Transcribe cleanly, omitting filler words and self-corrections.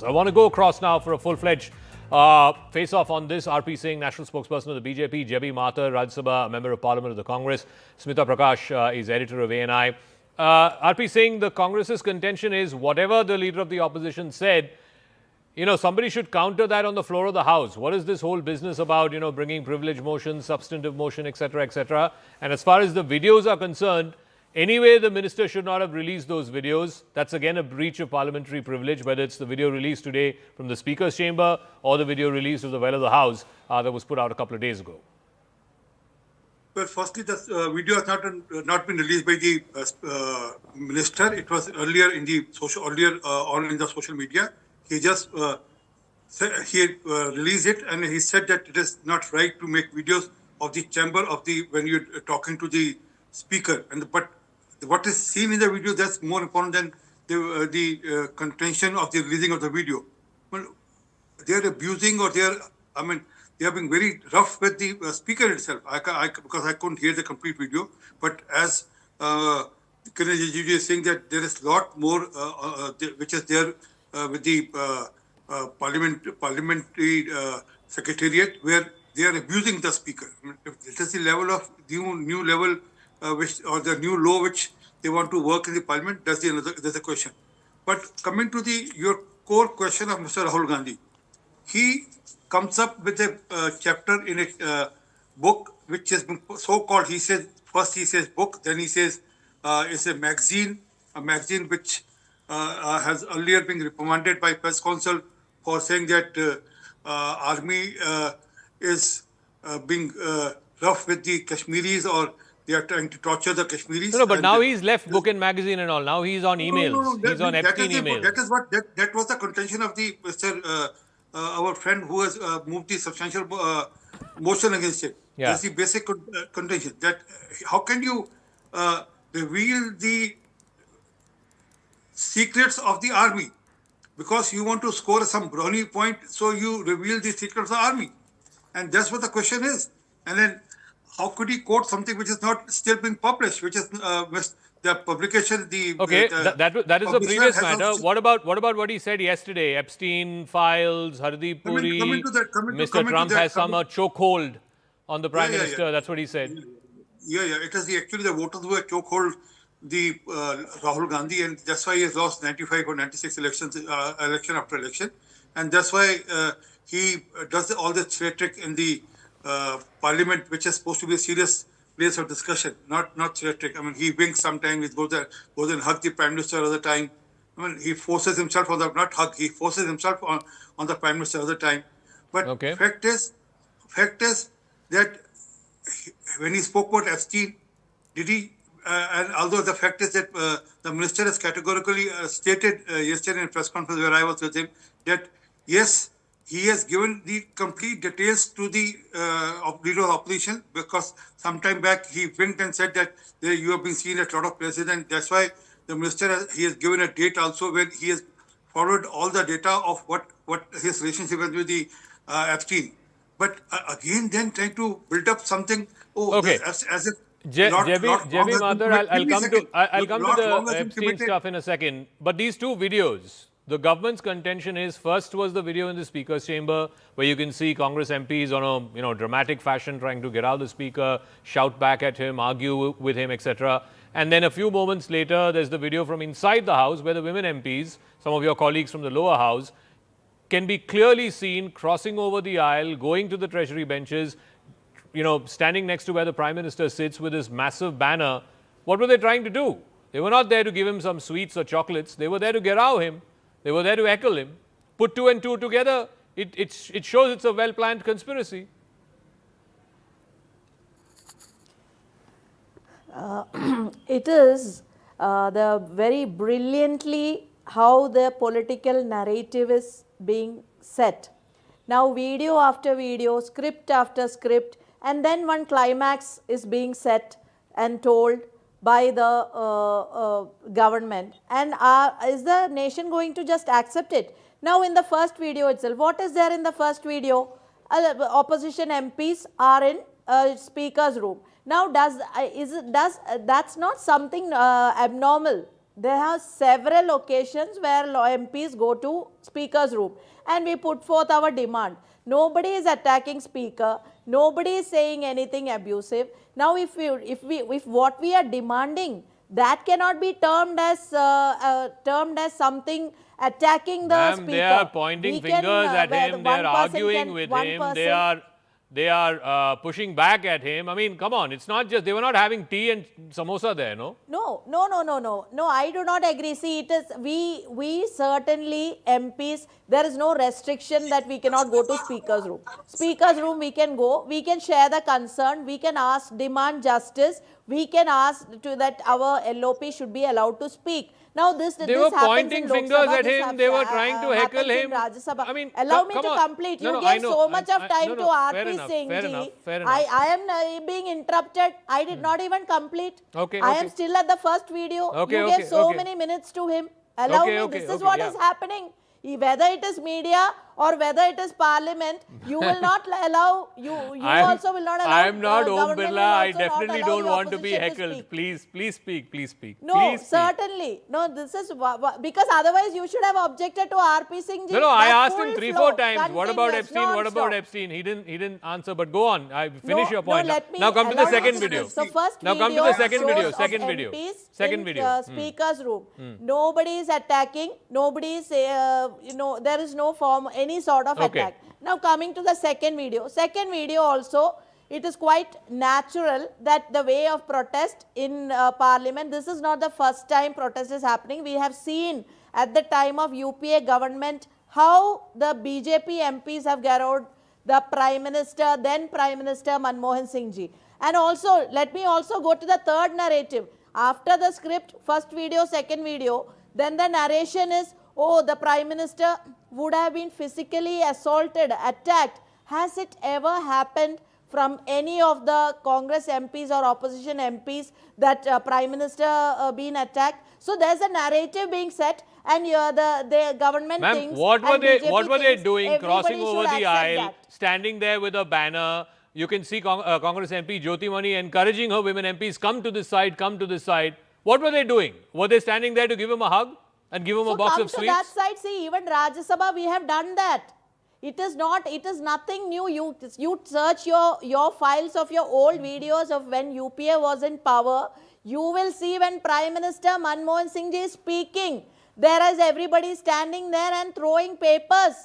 I want to go across now for a full-fledged face-off on this. RP Singh, national spokesperson of the BJP, J.B. Mathur, Rajya Sabha, a member of Parliament of the Congress, Smita Prakash is editor of ANI. RP Singh, the Congress's contention is whatever the leader of the opposition said, somebody should counter that on the floor of the House. What is this whole business about, bringing privilege motions, substantive motion, etc., etc.? And as far as the videos are concerned, anyway, the minister should not have released those videos. That's again a breach of parliamentary privilege, whether it's the video released today from the Speaker's chamber or the video released of the well of the House that was put out a couple of days ago. Well, firstly, the video has not been released by the minister. It was earlier in the on in the social media. He just released it, and he said that it is not right to make videos of the chamber when you're talking to the speaker. But what is seen in the video, that's more important than the contention of the releasing of the video. Well, they are abusing, or they are being very rough with the speaker itself. Because I couldn't hear the complete video, but as Kiran is saying that there is a lot more which is there with the parliamentary secretariat, where they are abusing the speaker. If it is the level of new level or the new law which they want to work in the parliament, that's a question. But coming to your core question of Mr. Rahul Gandhi, he comes up with a chapter in a book which has been so-called, first he says book, then he says it's a magazine which has earlier been reprimanded by press council for saying that army is being rough with the Kashmiris, or they are trying to torture the Kashmiris. No, but now he's left book and magazine and all. Now he's on emails. He's on Epstein emails. That was the contention of the our friend who has moved the substantial motion against it. Yeah. That's the basic contention. That how can you reveal the secrets of the army because you want to score some brownie point, so you reveal the secrets of the army, and that's what the question is. And then how could he quote something which is not still been published, which is the publication? That is a previous matter. What about what he said yesterday? Epstein files, Hardeep Puri, Mr. Trump has some chokehold on the Prime Minister. That's what he said. Yeah. It is actually the voters who have chokehold the Rahul Gandhi, and that's why he has lost 95 or 96 elections, election after election, and that's why he does all this theatric in the parliament, which is supposed to be a serious place of discussion, not theatric. He winks sometimes, he goes and hug the Prime Minister other time. He forces himself he forces himself on the Prime Minister other time. But fact is that when he spoke about Epstein, did he? And although the fact is that the minister has categorically stated yesterday in a press conference where I was with him that yes, he has given the complete details to the leader of opposition, because sometime back he winked and said that you have been seen at a lot of places, and that's why the minister has given a date also where he has followed all the data of what his relationship is with the Epstein. But again, then trying to build up something. As if J.B. Mathur, I'll come to the Epstein stuff in a second. But these two videos, the government's contention is, first was the video in the Speaker's chamber where you can see Congress MPs on a dramatic fashion trying to get out the Speaker, shout back at him, argue with him, etc. And then a few moments later, there's the video from inside the House where the women MPs, some of your colleagues from the lower house, can be clearly seen crossing over the aisle, going to the Treasury benches, standing next to where the Prime Minister sits with this massive banner. What were they trying to do? They were not there to give him some sweets or chocolates. They were there to gerow him. They were there to heckle him. Put two and two together, it shows it's a well-planned conspiracy. It is the very brilliantly how the political narrative is being set. Now video after video, script after script, and then one climax is being set and told by the government. And is the nation going to just accept it? Now in the first video itself, what is there in the first video? Opposition MPs are in Speaker's room. Now that's not something abnormal. There are several occasions where MPs go to speaker's room and we put forth our demand. Nobody is attacking speaker. Nobody is saying anything abusive. Now, if what we are demanding, that cannot be termed as something attacking the speaker. They are pointing fingers at him. They are arguing with him. They are pushing back at him. I mean, come on. It's not just, they were not having tea and samosa there, no? No, I do not agree. See, it is, we certainly MPs, there is no restriction that we cannot go to speaker's room. Speaker's room we can go, we can share the concern, we can ask, demand justice, we can ask to that our LOP should be allowed to speak. Now they were pointing fingers at him. They were trying to heckle him. I mean, allow me to complete. You gave so much of time to RP Singh ji. I am being interrupted. I did not even complete. I am still at the first video. You gave so many minutes to him. Allow me. This is what is happening. Whether it is media or whether it is parliament, you will not allow, you also will not allow. I am not Om Birla. I definitely don't want to be heckled. Please speak. No, certainly. No, this is, because otherwise you should have objected to RP Singh ji. No, I asked him 3-4 times. What about Epstein? What about Epstein? He didn't answer, but go on. Finish your point. Now come to the second video. So first now come to the second video. Second video. Speaker's room. Nobody is attacking. Nobody is, there is no form, any sort of attack. Now coming to the second video also, it is quite natural that the way of protest in parliament, this is not the first time protest is happening. We have seen at the time of UPA government how the BJP MPs have garrowed the Prime Minister, then Prime Minister Manmohan Singh ji. And also, let me also go to the third narrative. After the script, first video, second video, then the narration is, oh, the Prime Minister would have been physically assaulted, attacked. Has it ever happened from any of the Congress MPs or opposition MPs that Prime Minister been attacked? So there's a narrative being set, and the government thinks. What were they doing? Crossing over the aisle, standing there with a banner. You can see Congress MP Jyotimani encouraging her women MPs, come to this side, come to this side. What were they doing? Were they standing there to give him a hug? And give him a box of sweets? So come to that side, see, even Rajya Sabha, we have done that. It is nothing new. You search your files of your old videos of when UPA was in power. You will see when Prime Minister Manmohan Singh ji is speaking, there is everybody standing there and throwing papers.